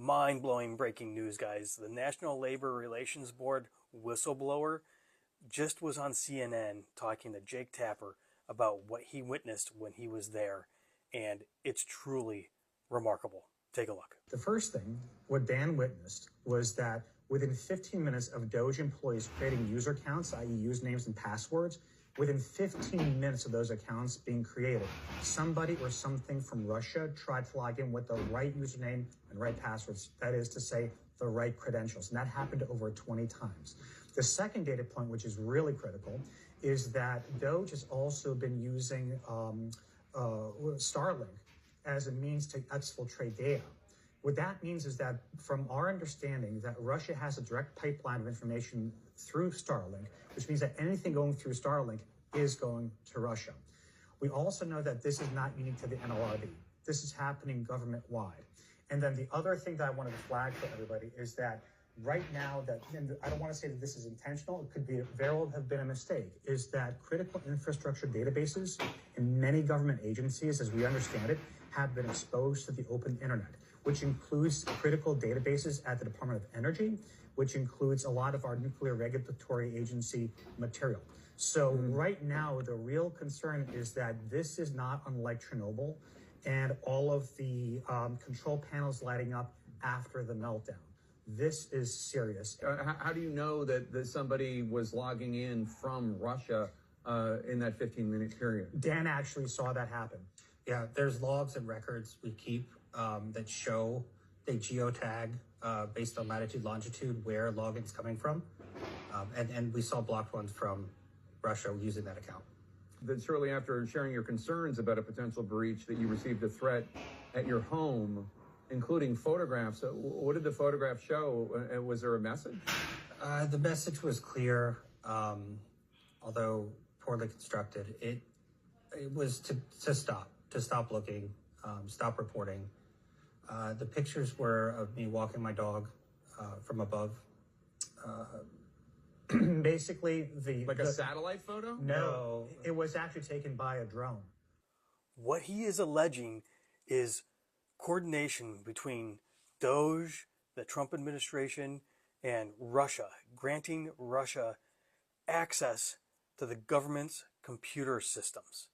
Mind-blowing breaking news, guys. The National Labor Relations Board whistleblower just was on CNN talking to Jake Tapper about what he witnessed when he was there, and it's truly remarkable. Take a look. The first thing, what Dan witnessed, was that within 15 minutes of Doge employees creating user accounts, i.e. usernames and passwords, within 15 minutes of those accounts being created, somebody or something from Russia tried to log in with the right username and right passwords, that is to say, the right credentials. And that happened over 20 times. The second data point, which is really critical, is that Doge has also been using Starlink as a means to exfiltrate data. What that means is that, from our understanding, that Russia has a direct pipeline of information through Starlink, which means that anything going through Starlink is going to Russia. We also know that this is not unique to the NLRB. This is happening government-wide. And then the other thing that I wanted to flag for everybody is that right now, that, and I don't want to say that this is intentional, it could be, very well have been a mistake, is that critical infrastructure databases in many government agencies, as we understand it, have been exposed to the open internet, which includes critical databases at the Department of Energy, which includes a lot of our nuclear regulatory agency material. So right now, the real concern is that this is not unlike Chernobyl and all of the control panels lighting up after the meltdown. This is serious. How do you know that somebody was logging in from Russia in that 15-minute period? Dan actually saw that happen. Yeah, there's logs and records we keep that show, they geotag based on latitude, longitude, where login's coming from. And we saw blocked ones from Russia using that account. Then shortly after sharing your concerns about a potential breach, that you received a threat at your home, including photographs. What did the photograph show? Was there a message? The message was clear, although poorly constructed. It was to stop looking, stop reporting. The pictures were of me walking my dog from above. Basically, a satellite photo? No, it was actually taken by a drone. What he is alleging is coordination between Doge, the Trump administration, and Russia, granting Russia access to the government's computer systems.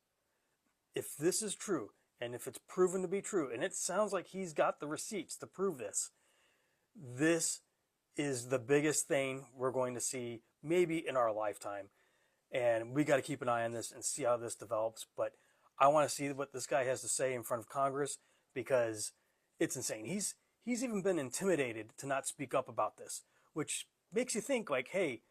If this is true, and if it's proven to be true, and it sounds like he's got the receipts to prove this, this is the biggest thing we're going to see maybe in our lifetime. And we got to keep an eye on this and see how this develops. But I want to see what this guy has to say in front of Congress, because it's insane. He's even been intimidated to not speak up about this, which makes you think like, hey,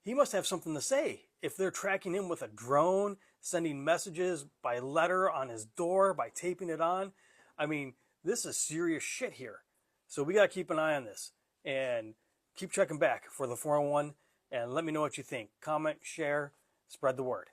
he must have something to say. If they're tracking him with a drone, sending messages by letter on his door, by taping it on, I mean, this is serious shit here. So we got to keep an eye on this and keep checking back for the 401, and let me know what you think. Comment, share, spread the word.